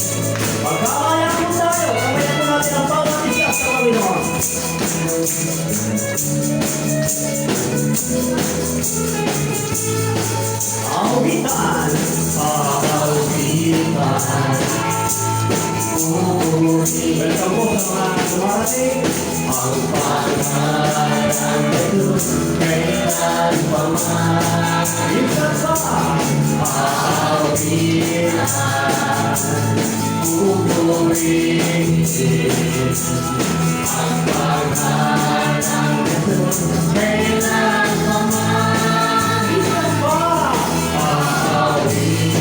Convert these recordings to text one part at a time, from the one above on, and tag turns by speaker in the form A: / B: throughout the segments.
A: Magkakaya po tayo. Kamaya po natin ang bawat isa sa Panginoon. Awitan, pag-awitan. Welcome po sa mga dumarating. Ang pangalan nito kailan pa man. Minsan pa, awitan. Pupurihin ang pangalan nito kailan pa man. Minsan pa, pupurihin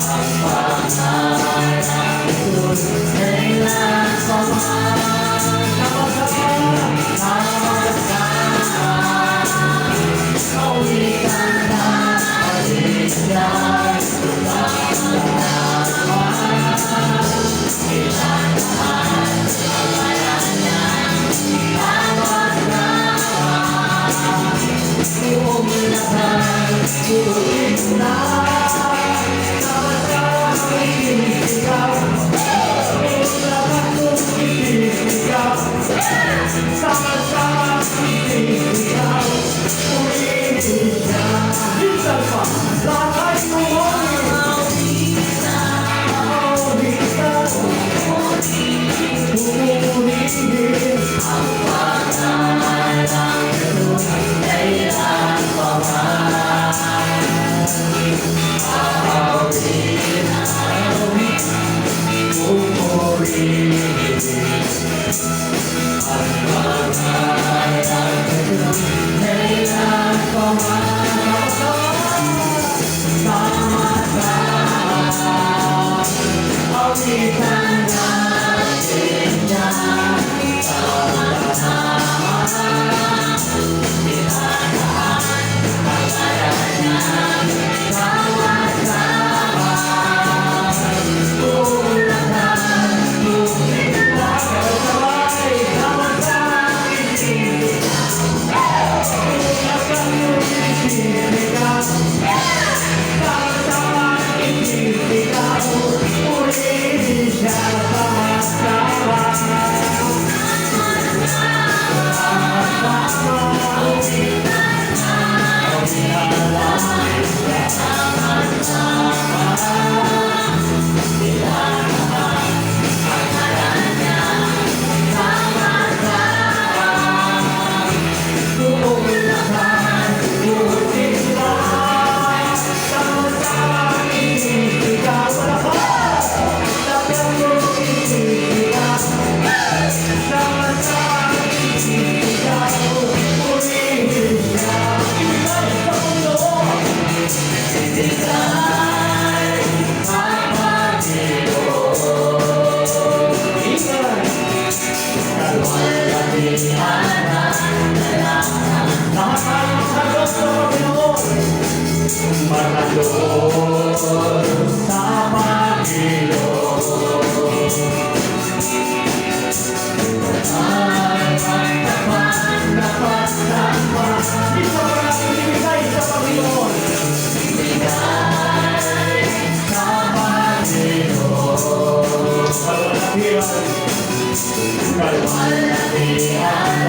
A: ang pangalan nito kailan pa man. Pupurihin ang pangalan nito kailan pa man. Awitan na paligyan,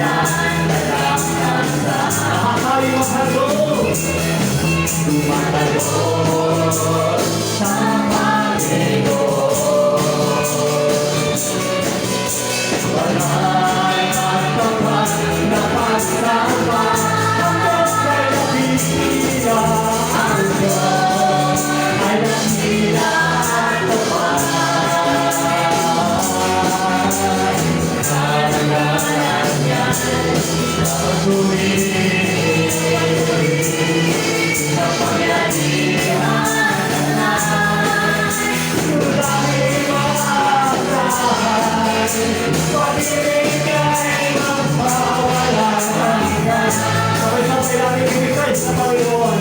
B: Sabay-sabay natin ibigay sa Panginoon.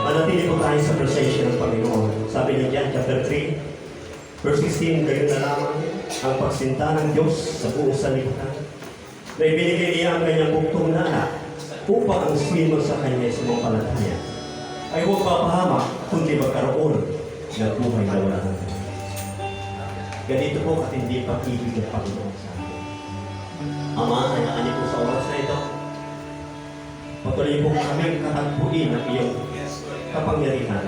B: Manatili po tayo sa presensya ng Panginoon. Sabi niya dyan, chapter 3, verse 16, gayon na lamang ang pagsinta ng Diyos sa buong sanlibutan. Na ibinigay niya ang kanyang buktong na anak upang ang sino sa kanya sa mga palataya ay huwag papahamak kundi magkaroon ng buhay na wala hanggan. Ganito po at hindi pag-ibig ng Panginoon sa atin. Ama, nakaani po sa oras na ito. Patuloy po kaming katagpuin ng iyong kapangyarihan.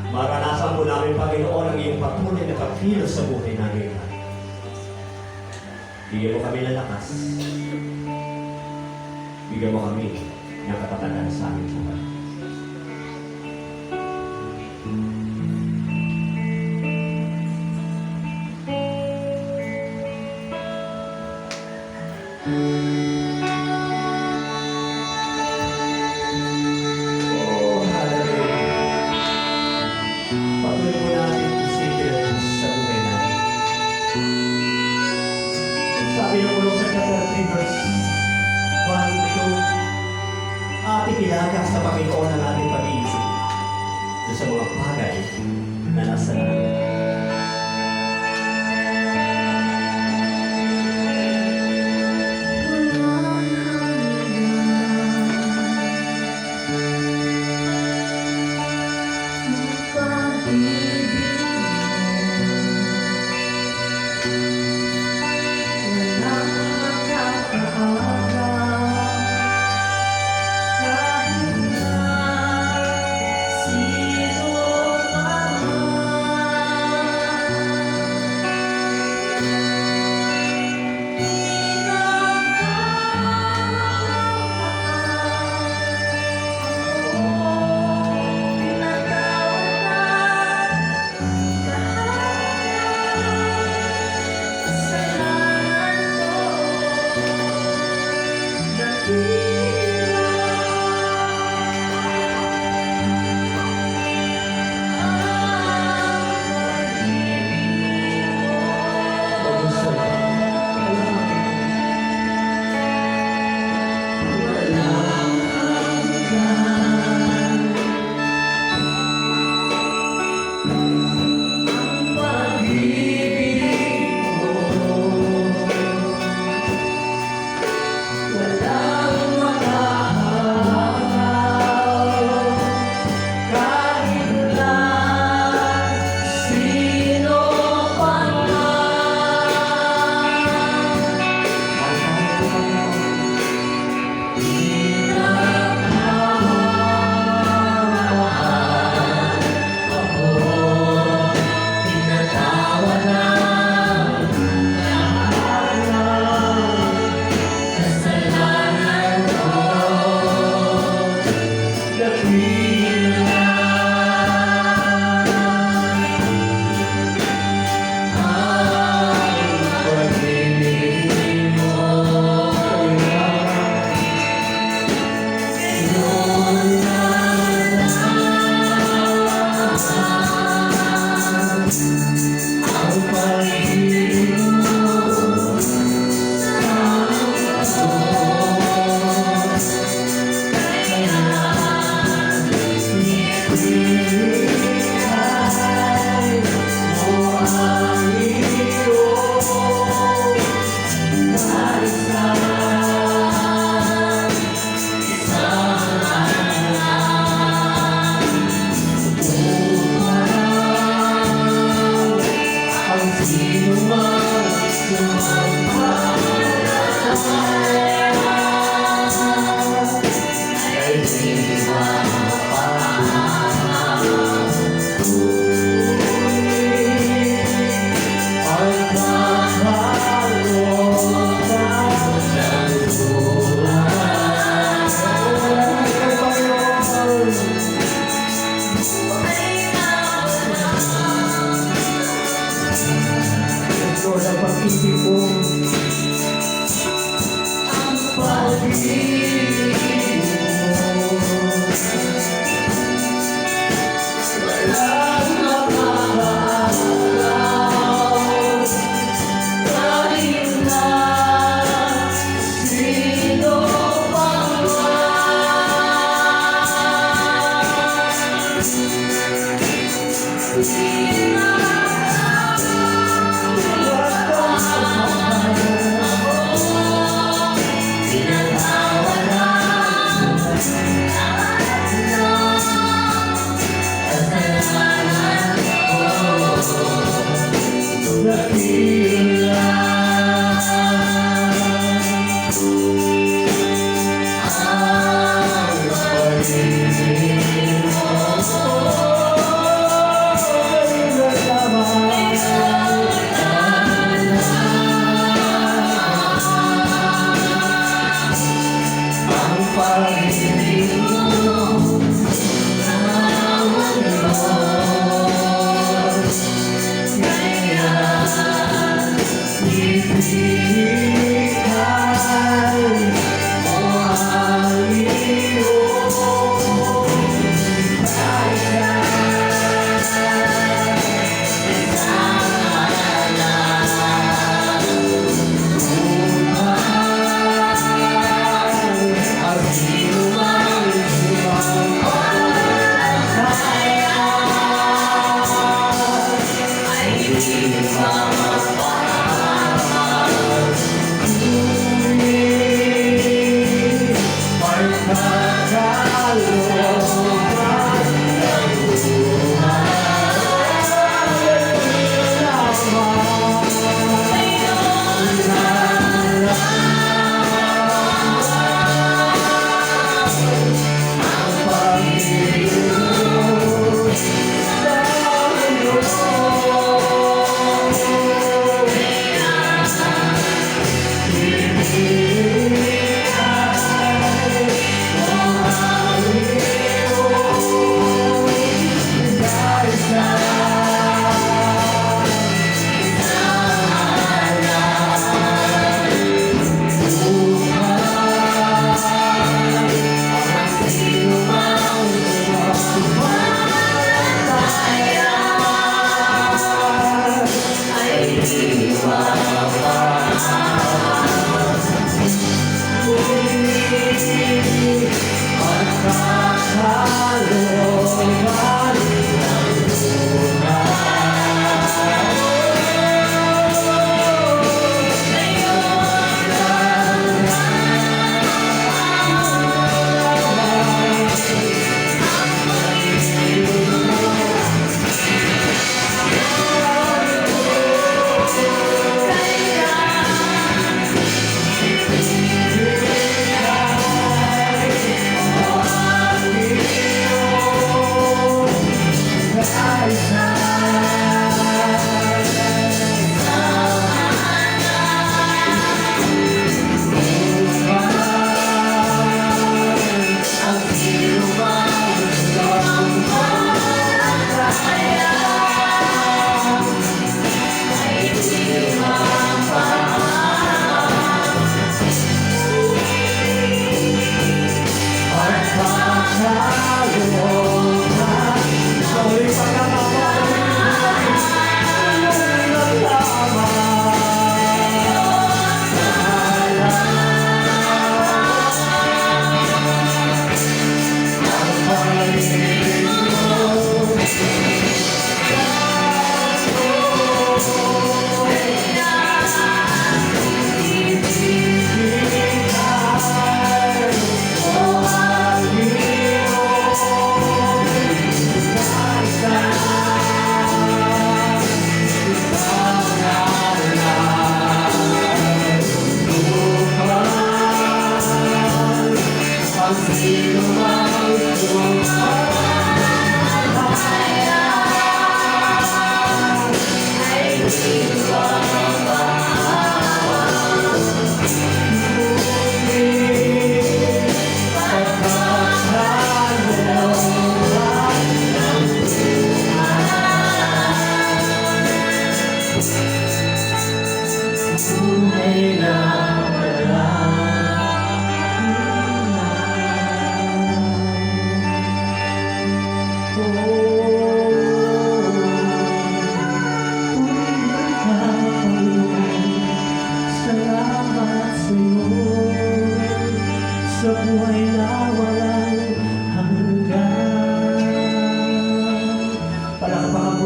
B: Maranasan mo namin, Panginoon, ang iyong patuloy na pagkilos sa buhay namin. Bigyan mo kami ng lakas. Bigyan mo kami ng katatagan sa aming buhay. Sabi ng ulong sa chapter 3 verse 1 to 2, Ate ilaga sa Panginoon
A: pag-ibig mo. Ang pag-ibig mo. Walang makakalaw kahit na sino pa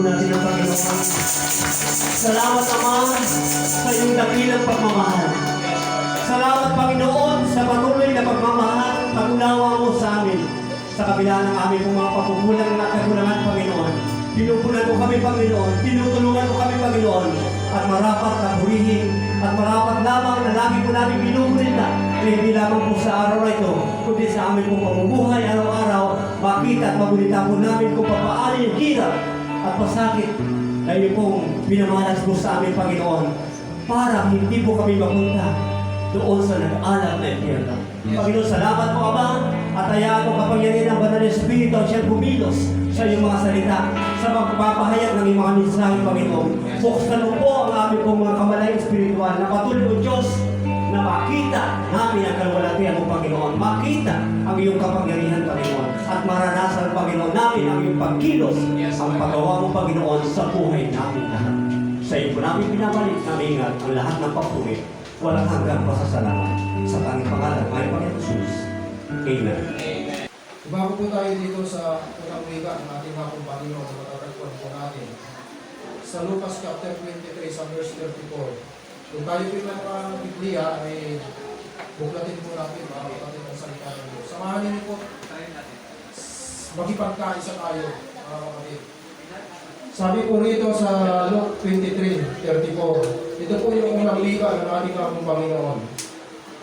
B: natin ang Panginoon. Salamat, Ama, sa iyong dakilang pagmamahal. Salamat, Panginoon, sa patuloy na pagmamahal, pag-unawa mo sa amin. Sa kabila ng aming mga pagkukulang at kagulangan, Panginoon. Pinupunan mo kami, Panginoon. Tinutulungan mo kami, Panginoon. At marapat na purihin at marapat lamang na lagi po namin pinupunin na. Kaya hindi lamang po sa araw na ito, kundi sa amin pong pamumuhay araw-araw, makita at magunita po namin kung paano yung hirap at pasakit na iyo pong pinamalas mo sa amin, Panginoon, para hindi po kami mapunta doon sa nag-alab na impyerno. Panginoon, salamat po, Ama, at hayaan mo kapangyarihan ng Banal na Espiritu ang siyang bumilos sa iyong mga salita, sa magpapahayag ng iyong mga mensahe, Panginoon. Buksan mo po ang aming pong mga kamalayang espiritual na patuloy o Diyos na makita namin ang kalwalatian mo, Panginoon. Makita ang iyong kapangyarihan, Panginoon. At maranasan, Panginoon, namin ang iyong pagkilos, ang paggawa mo, Panginoon, sa buhay namin lahat. Sa iyo po namin pinabalik na ingat ang lahat ng papuri. Walang hanggang pasasalamat sa tanging pangalan ng Panginoon Jesus. Amen.
C: Bago po tayo dito sa unang wika ng ating hapong Panginoon na matatagpuan po natin sa Lucas chapter 23 sa verse 34. Kung tayo po ng Biblia ay buklatin po natin mga kapatid ang salita ng Diyos. Samahan niyo po magipagkaisa tayo mga kapatid. Sabi po rito sa Luke 23:34, ito po yung unang wika ng ating hapong Panginoon.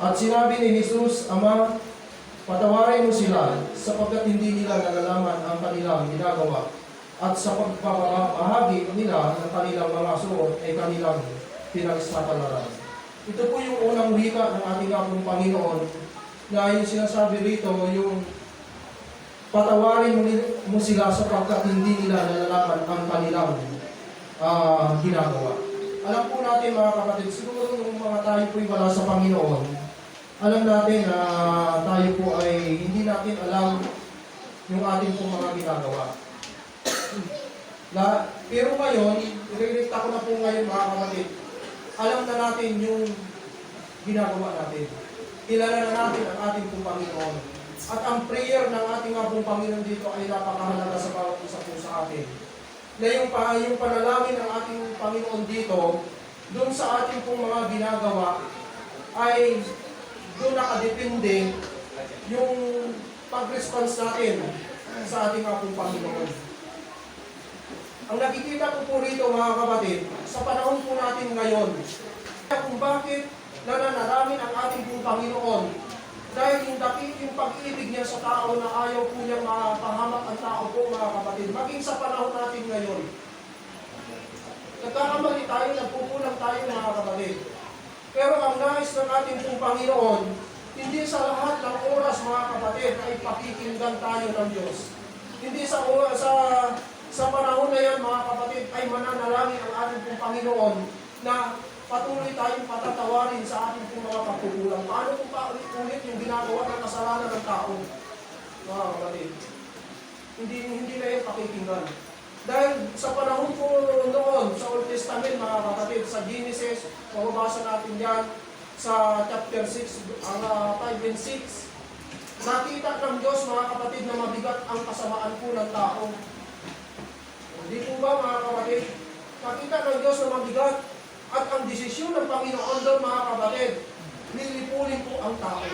C: At sinabi ni Jesus, Ama, patawarin mo sila sapagkat hindi nila nalalaman ang kanilang ginagawa at sa pagpapahagi nila ng kanilang mga suot ay kanilang pinagsapalaran. Ito po yung unang wika ng ating hapong Panginoon na yung sinasabi rito, yung patawarin mo sila sapagkat hindi nila nalalaman ang kanilang ginagawa. Alam po natin mga kapatid, siguro yung mga tayo po'y wala sa Panginoon, alam natin na tayo po ay hindi natin alam yung ating pong mga ginagawa. Pero ngayon, i-reflect ko na po ngayon mga kapatid, alam na natin yung ginagawa natin. Kilala na natin ang ating pong Panginoon. At ang prayer ng ating pong Panginoon dito ay napakahalaga sa bawat isa po sa atin. Na yung panalangin ng ating Panginoon dito, doon sa ating pong mga ginagawa, ay doon nakadepende yung pag-response natin sa ating pong Panginoon. Ang nakikita ko po rito mga kapatid, sa panahon po natin ngayon, kung bakit nananalangin ang ating pong Panginoon, dahil yung pag-ibig niya sa tao na ayaw po niya mapahamak ang tao po mga kapatid, maging sa panahon natin ngayon. Nagkakamali tayo, nagpupulang tayo mga kapatid. Pero ang nais ng ating pong Panginoon, hindi sa lahat ng oras mga kapatid ay pakikinggan tayo ng Diyos. Hindi sa panahon na yan mga kapatid ay mananalangin ang ating pong Panginoon na patuloy tayong patatawarin sa ating pong mga pagkukulang. Paano kung paulit-ulit yung ginagawa ng kasalanan ng tao? Mga kapatid, hindi na yan pakikinggan. Dahil sa panahon po noon, sa Old Testament mga kapatid, sa Genesis, mababasa natin yan sa chapter 6, 5 and 6, nakita ng Diyos mga kapatid na mabigat ang kasamaan po ng tao. Hindi po ba mga kapatid? Nakita ng Diyos na mabigat at ang desisyon ng Panginoon doon mga kapatid, lilipulin po ang tao.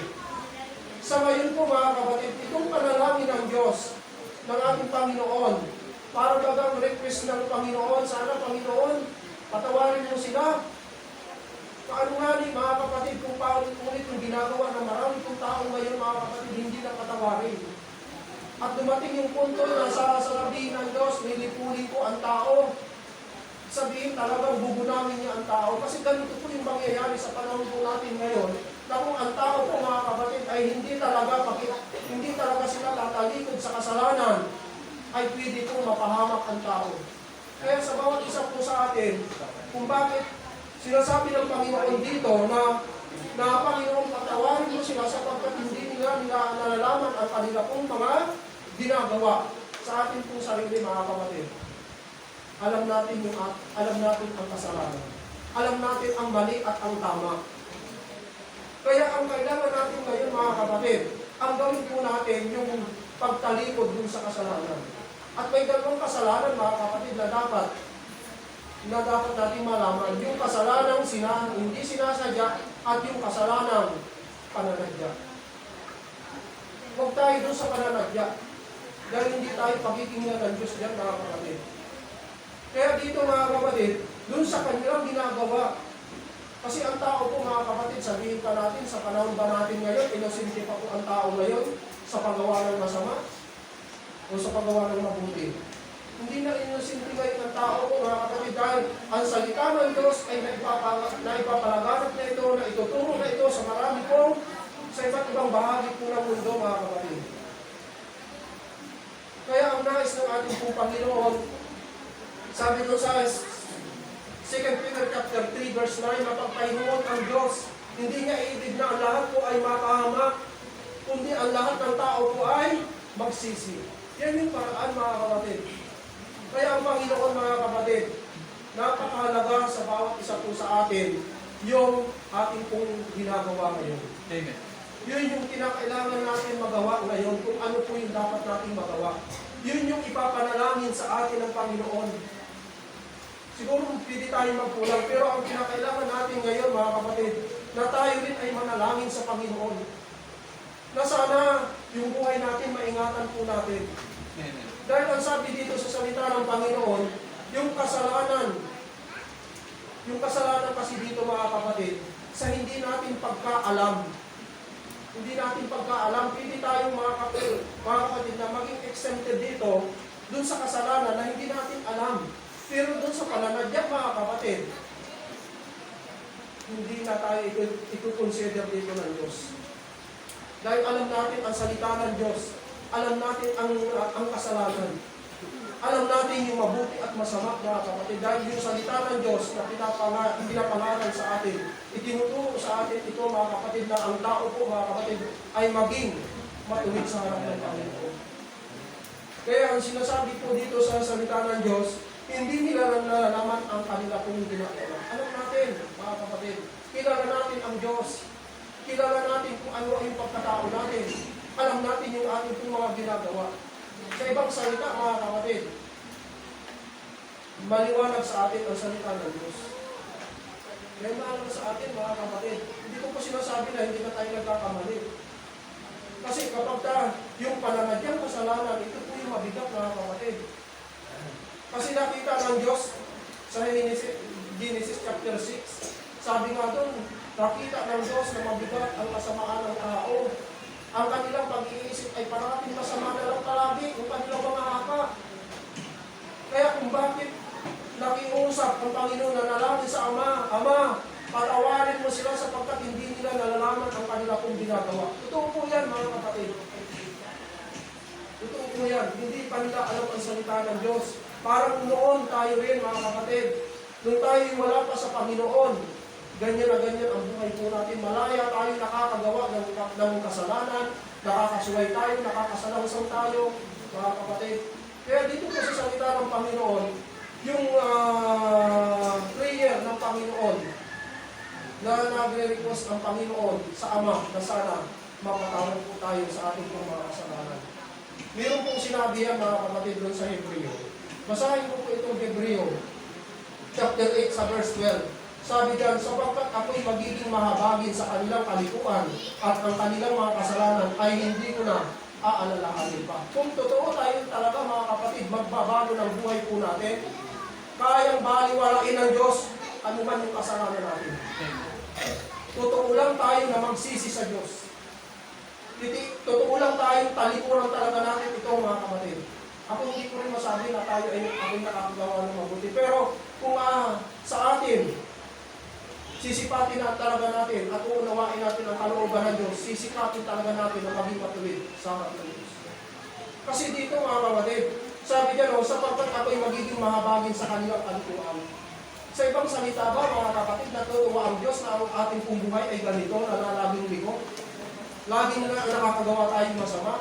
C: Sa ngayon po mga kapatid, itong panalangin ng Diyos, ng ating Panginoon, para bagang request ng Panginoon, sana Panginoon, patawarin mo sila. Paano nga ni mga kapatid kung paulit-ulit yung ginagawa ng marami kong tao ngayon mga kapatid, hindi na patawarin. At dumating yung punto na sasabihin ng Diyos, nilipulin ko ang tao. Sabihin talagang bubunamin niya ang tao. Kasi ganito po yung mangyayari sa panahon po natin ngayon, na kung ang tao po mga kapatid ay hindi talaga sila tatalikod sa kasalanan, ay pwede po mapahamak ang tao. Kaya sa bawat isa po sa atin, kung bakit sinasabi ng Panginoon dito na Panginoon, patawarin mo sila sapagkat hindi nila nalalaman ang kanila pong mga ginagawa sa atin pong sarili mga kapatid. Alam natin ang kasalanan. Alam natin ang mali at ang tama. Kaya ang kailangan natin ngayon mga kapatid, ang gawin po natin yung pagtalikod dun sa kasalanan. At may dalawang kasalanan, mga kapatid, na dapat natin malaman. Yung kasalanang hindi sinasadya at yung kasalanang pananadya. Huwag tayo doon sa pananadya. Dahil hindi tayo pagkikinggan ng Diyos dyan, mga kapatid. Kaya dito, mga kapatid, doon sa kanilang ginagawa. Kasi ang tao po, mga kapatid, sabihin pa natin, sa panahon ba natin ngayon, inosente pa po ang tao ngayon sa paggawa ng masama o sa paggawa ng mabuti. Hindi na inosente ngayon ang tao po, mga kapatid, dahil ang salita ng Diyos ay naipapalaganap na ito, na ituturo na ito sa marami pong sa iba't ibang bahagi po ng mundo, mga kapatid. Kaya ang nais ng ating pong Panginoon, sabi doon sa 2 Peter chapter 3 verse 9, mapagpahinungon ang Diyos. Hindi niya iibig na ang lahat po ay mapahamak, kundi ang lahat ng tao po ay magsisi. Yan yung paraan, mga kapatid. Kaya ang Panginoon, mga kapatid, napakahalaga sa bawat isa po sa atin yung ating pong ginagawa ngayon.
D: Amen.
C: Yun yung kinakailangan natin magawa ngayon, kung ano po yung dapat natin magawa. Yun yung ipapanalangin sa atin ng Panginoon. Siguro pwede tayo magkulang, pero ang kinakailangan natin ngayon, mga kapatid, na tayo rin ay manalangin sa Panginoon. Na sana yung buhay natin, maingatan po natin.
D: Amen.
C: Dahil ang sabi dito sa salita ng Panginoon, yung kasalanan kasi dito, mga kapatid, sa hindi natin pagkaalam, pwede tayong mga kapatid na maging exempted dito, dun sa kasalanan na hindi natin alam. Pero doon sa pananadya, mga kapatid, hindi na tayo ito-consider dito ng Diyos. Dahil alam natin ang salita ng Diyos, alam natin ang kasalanan, alam natin yung mabuti at masama, mga kapatid. Dahil yung salita ng Diyos na pinapangaral sa atin, itinuturo sa atin ito, mga kapatid, na ang tao po, mga kapatid, ay maging matuwid sa harap ng Panginoon. Kaya ang sinasabi po dito sa salita ng Diyos, hindi nila nalalaman ang kanila pong ginagawa. Alam natin, mga kapatid, kilala natin ang Diyos. Kilala natin kung ano yung pagkatao natin. Alam natin yung ating pong mga ginagawa. Sa ibang salita, mga kapatid, maliwanag sa atin ang salita ng Diyos. May maalam sa atin, mga kapatid. Hindi ko po sinasabi na hindi na tayo nagkakamali. Kasi kapag yung pananadyang kasalanan, ito po yung mabigat, mga kapatid. Kasi nakita ng Diyos sa Genesis chapter 6, sabi nga doon, nakita ng Diyos na mabigat ang kasamaan ng tao. Ang kanilang pag-iisip ay parating masama na lang palagi kung kanilang mga haka. Kaya kung bakit nakiusap ang Panginoon na nalangin sa Ama, patawarin mo sila sapagkat hindi nila nalalaman ang kanila kong ginagawa. Totoo po yan, mga kapatid. Totoo po yan. Hindi pa nila alam ang salita ng Diyos. Parang noon tayo rin, mga kapatid, nung tayo wala pa sa Panginoon, ganyan na ganyan ang buhay po natin. Malaya tayo nakakagawa ng kasalanan, nakakasuway tayo, nakakasalangsang tayo, mga kapatid. Kaya dito po sa salita ng Panginoon, yung prayer ng Panginoon, na nagre-request ang Panginoon sa Ama na sana mapatawad po tayo sa ating mga kasalanan. Meron pong sinabi yan, mga kapatid, doon sa Hebreo. Basahin ko po itong Hebreo, chapter 8 sa verse 12. Sabi dyan, sapagkat ako'y magiging mahabagin sa kanilang kalikuan at ang kanilang mga kasalanan ay hindi ko na aalalahanin pa. Kung totoo tayo talaga, mga kapatid, magbabago ng buhay po natin, kayang baliwalain ng Diyos ano man yung kasalanan natin. Totoo lang tayo na magsisi sa Diyos. Totoo lang tayo, talikuran talaga natin ito, mga kapatid. Ako hindi ko rin masabi na tayo ay nakakagawa ng mabuti. Pero kung sa atin, sisipatin na talaga natin at uunawain natin ang kalooban ng Diyos, sisipatin talaga natin na maging matuwid sa harap ng Diyos. Kasi dito, mga kapatid, sabi dyan, sapagkat ako'y magiging mahabagin sa kanilang kalikuan. Sa ibang salita ba, mga kapatid, natutuwa ang Diyos na ang ating pong buhay ay ganito, na laging ligo? Laging nakakagawa tayong masama?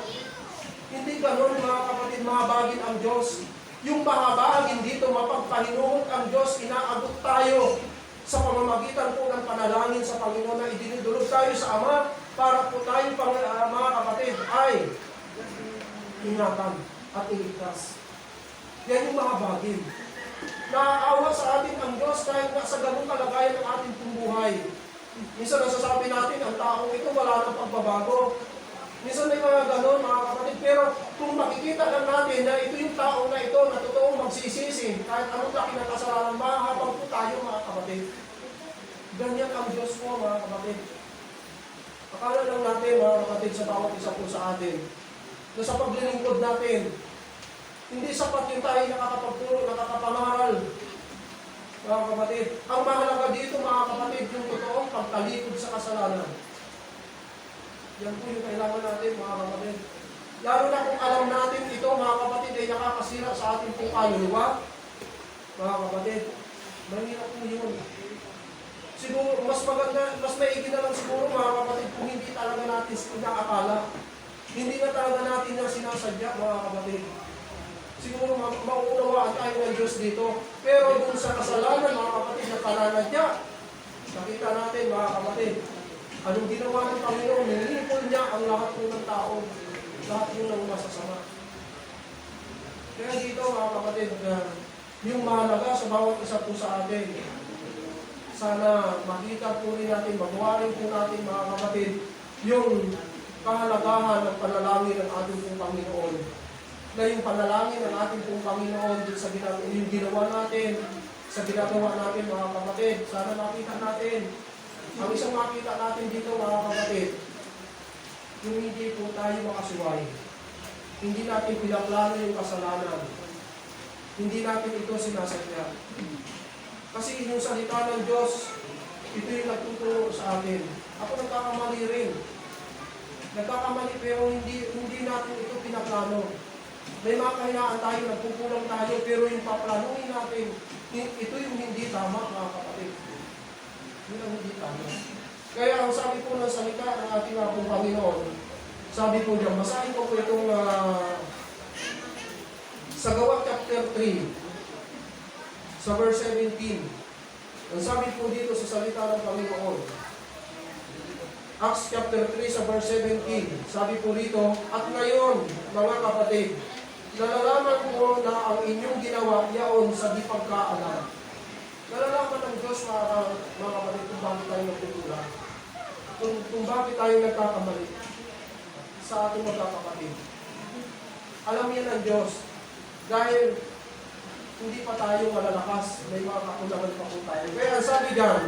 C: Hindi ganoon, mga kapatid, mahabagin ang Diyos. Yung mahabagin dito, mapagpahinuhot ang Diyos, inaabot tayo sa pamamagitan po ng panalangin sa Panginoon na idinudulog tayo sa Ama para po tayo, mga kapatid, ay ingatan at iligtas. Yan yung mga bagay. Naaawa sa atin ang Diyos kahit na sa ganung kalagayan ng ating buhay. Minsan nasasabi natin, ang taong ito wala nang pagbabago. Minsan may mga ganon, mga kapatid. Pero kung makikita lang natin na ito yung tao na ito na totoong magsisisi, kahit anong laki ng kasalanan, mahabang po tayo, mga kapatid. Ganyan ang Diyos po, mga kapatid. Akala lang natin, mga kapatid, sa bawat isa po sa atin, na sa paglilingkod natin, hindi sapat yung tayo nakakapagturo, nakakapangaral. Mga kapatid, ang mahalaga dito, mga kapatid, yung totoong pagtalikod sa kasalanan. Yan po yung kailangan natin, mga kapatid. Lalo na kung alam natin ito, mga kapatid, ay nakakasira sa ating pong kaluluwa. Mga kapatid, mahirap po yun. Siguro, mas maganda, mas maigi na lang siguro, mga kapatid, kung hindi talaga natin inaakala. Hindi na talaga natin na sinasadya, mga kapatid. Siguro mauunawaan tayo ng Diyos dito. Pero dun sa kasalanan, mga kapatid, na pananadya, nakita natin, mga kapatid, anong ginawa ng Panginoon? Nilipol niya ang lahat ng tao. Lahat ng masasama. Kaya dito, mga kapatid, yung mahalaga sa bawat isa po sa atin, sana makita po rin natin, magawa rin po natin, mga kapatid, yung kahalagahan ng panalangin ng ating pong Panginoon. Na yung panalangin ng ating pong Panginoon sa yung ginawa natin, sa ginagawa natin, mga kapatid, sana makita natin. Ang isang makita natin dito, mga kapatid, yung hindi po tayo makasuway. Hindi natin pinaplano yung kasalanan. Hindi natin ito sinasadya. Kasi yung salita ng Diyos, ito yung nagtuturo sa atin. Ako nagkakamali rin. Nagkakamali pero hindi natin ito pinaplano. May mga kahinaan tayo, nagkukulang tayo, pero yung paplanuhin natin, ito yung hindi tama, mga kapatid. Yun ang hindi tama. Kaya ang sabi po ng salita ng ating pong Panginoon, sabi po niya, masahin ko po itong sa Gawa chapter 3, sa verse 17. Ang sabi po dito sa salita ng Panginoon, Acts chapter 3 sa verse 17, sabi po dito, at ngayon, mga kapatid, nalalaman ko na ang inyong ginawa yaon sa di pagkaalam. Nalalaman ng Diyos, mga kapatid, kung bakit tayo nagkukulang. Kung bakit tayo nagkakamali sa ating mga kapatid. Alam niya ng Diyos, dahil hindi pa tayo malalakas, may mga kakulangan pa po tayo. Kaya sabi diyan,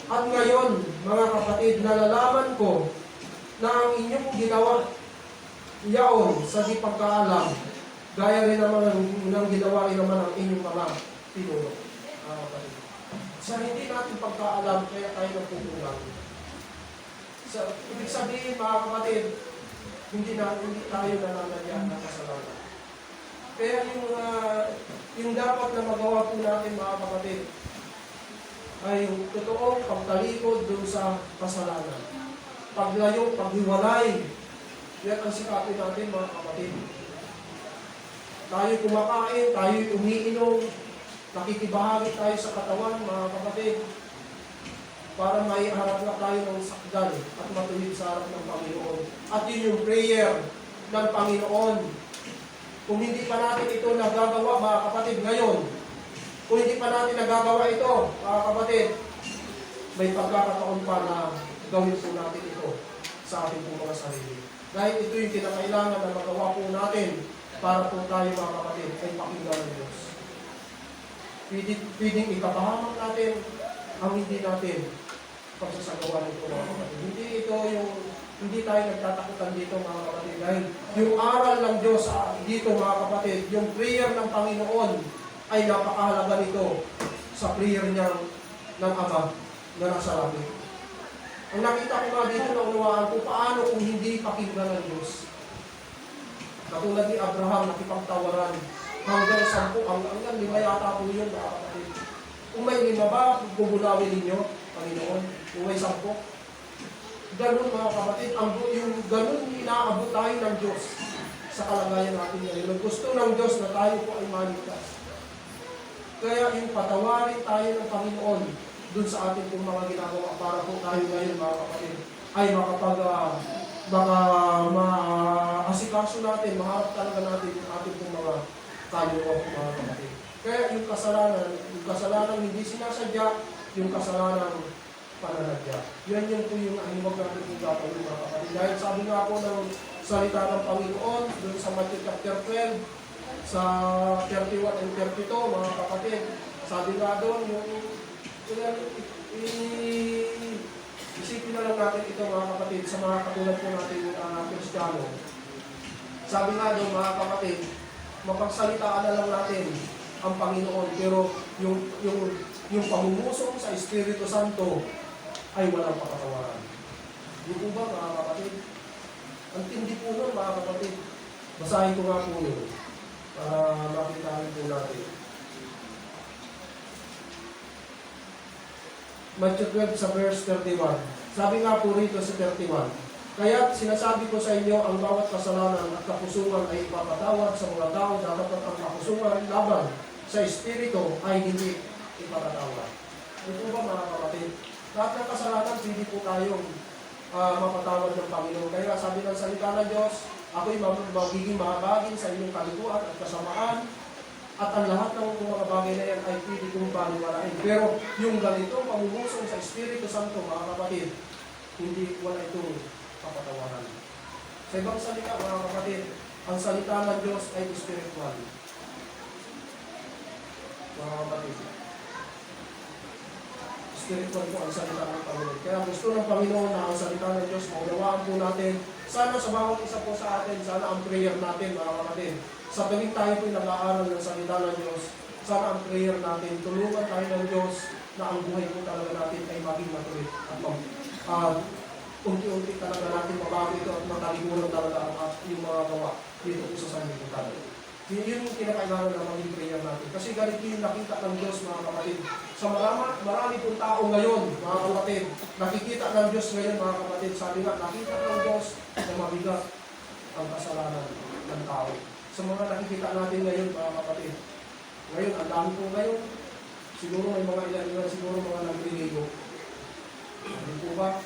C: at ngayon, mga kapatid, nalalaman ko na ang inyong ginawa yaon sa di pagkaalam, gaya rin naman ng ginawa rin naman ang inyong mga pinuno. Sa hindi natin pagkaalam, kaya tayo nagkukulang. Ibig sabihin, mga kapatid, hindi tayo nananadya ng kasalanan. Kaya yung dapat na magawa po natin, mga kapatid, ay yung totoong pagtalikod dun sa kasalanan. Paglayo, paghiwalay, yan ang sikapin natin, mga kapatid. Tayo kumakain, tayo umiinom, nakikibahagi tayo sa katawan, mga kapatid, para maiharap na tayo ng sakdal at matuwid sa harap ng Panginoon. At yun yung prayer ng Panginoon. Kung hindi pa natin ito nagagawa, mga kapatid, ngayon, kung hindi pa natin nagagawa ito, mga kapatid, may pagkakataon pa na gawin po natin ito sa ating po mga sarili. Dahil ito yung kinakailangan na magawa po natin para po tayo, mga kapatid, ay pakinggan ng Diyos. Pwedeng ikapahamak natin ang hindi natin pagsasagawa nito, mga kapatid. Hindi tayo nagtatakutan dito, mga kapatid. Dahil yung aral ng Diyos dito, mga kapatid, yung prayer ng Panginoon ay napakahalaga nito sa prayer niya ng Ama na nasa langit. Ang nakita ko nga dito na unawaan ko, paano kung hindi pakinggan ng Diyos? Katulad ni Abraham, nakipagtawaran hanggang 10, hanggang 5 yata po yun, mga kapatid. Kung may 5 ba, bubulawin ninyo, Panginoon? Kung may 10? Ganun, mga kapatid, yung ganun inaabot tayo ng Diyos sa kalagayan natin ngayon. Gusto ng Diyos na tayo po ay maligtas. Kaya yung patawarin tayo ng Panginoon dun sa ating pong mga ginagawa para po tayo ngayon, mga kapatid, ay maasikaso natin, maharap talaga natin yung ating pong mga kaluluwa po mga kapatid. Kaya yung kasalanan hindi sinasadya, yung kasalanan pananadya. Yan yung po yung huwag natin yung gagawin mga kapatid. Dahil sabi nga po ng salita ng Panginoon, doon sa Matthew chapter 12, sa 31 and 32 mga kapatid, sabi nga doon yung isipin na lang natin ito mga kapatid sa mga katulad po natin Kristiyano. Sabi nga doon mga kapatid, mapagsalitaan na lang natin ang Panginoon, pero yung pamumuso sa Espiritu Santo ay walang pakatawaran. Di po ba mga kapatid? Ang tindi po nun mga kapatid. Basahin ko nga po yun para makitaan po natin. Matthew 12 sa verse 31. Sabi nga po rito sa 31, "Kaya sinasabi ko sa inyo, ang bawat kasalanan at kapusungan ay ipapatawad sa mga tao, dapat ang kapusungan laban sa Espiritu ay hindi ipapatawad." Ito ba mga kapatid? Lahat ng kasalanan, hindi po tayong mapatawad ng Panginoon. Kaya sabi ng salita ng Diyos, ako'y magiging mahabagin sa inyong kalikuan at kasamaan, at ang lahat ng mga bagay na yan ay pwede kong baliwalain. Pero yung ganitong pamumuso sa Espiritu Santo, mga kapatid, hindi wala itong kapatawaran. Sa ibang salita, mga kapatid, ang salita ng Diyos ay spiritual. Mga kapatid, spiritual po ang salita ng Panginoon. Kaya gusto ng Panginoon na ang salita ng Diyos, maunawaan po natin. Sana sa bawat isa po sa atin, sana ang prayer natin, mga kapatid, sa tuwing tayo po nag-aaral ng salita ng Diyos, sana ang prayer natin, tulungan tayo ng Diyos na ang buhay po talaga natin ay maging matuloy. At unti-unti talaga natin mabago ito at mataliguran talaga yung mga gawa dito po sa sanlibutan. Yun yung kinakailangan ng maging prayer natin. Kasi ganito yung nakita ng Diyos, mga kapatid. Sa marami pong tao ngayon, mga kapatid, nakikita ng Diyos ngayon, mga kapatid. Sabi nga, nakita ng Diyos na mabigat ang kasalanan ng tao. Sa mga nakikita natin ngayon, mga kapatid. Ngayon, ang dami po ngayon. Siguro may mga ilan, siguro mga nagliligo. Hindi po ba?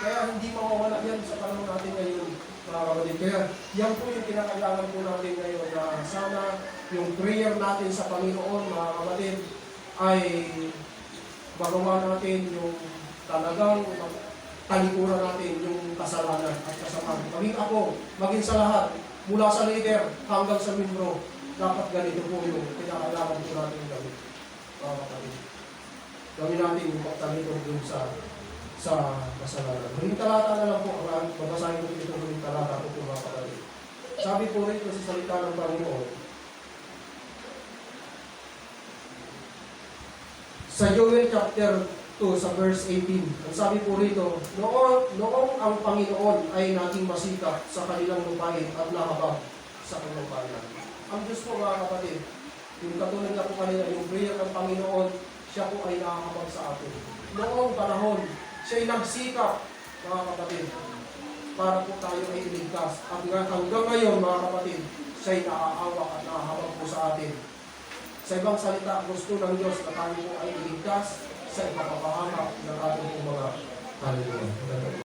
C: Kaya hindi mawawala yan sa panahon natin ngayon, mga kapatid. Kaya yan po yung kinakailangan po natin ngayon na sana yung prayer natin sa Panginoon, mga kapatid, ay magawa natin yung talagang talikuran natin yung kasalanan at kasamaan. Maging ako, maging sa lahat, mula sa leader hanggang sa membro, dapat ganito po yung kinakailangan po natin gawin. Mga kapatid, gawin natin yung pagtalikuran dun sa kasalanan. Huling talata na lang po, babasahin ko dito huling talata po mga kapatid. Sabi po rito sa salita ng Panginoon, sa Joel chapter 2 sa verse 18, ang sabi po rito, noong ang Panginoon ay naging masikap sa kanilang lupain at nahabag sa kanilang bayan. Ang Diyos po mga kapatid, yung katulad na po kanina, yung prayer ng Panginoon, siya po ay nakahabag sa atin. Noong panahon, siya'y nagsikap, mga kapatid, para po tayo ay iligtas. At hanggang ngayon, mga kapatid, siya'y naaawak at nakahabag po sa atin. Sa ibang salita, gusto ng Diyos na tayo po ay iligtas sa ipapapahanap ng ating mga kaluluwa.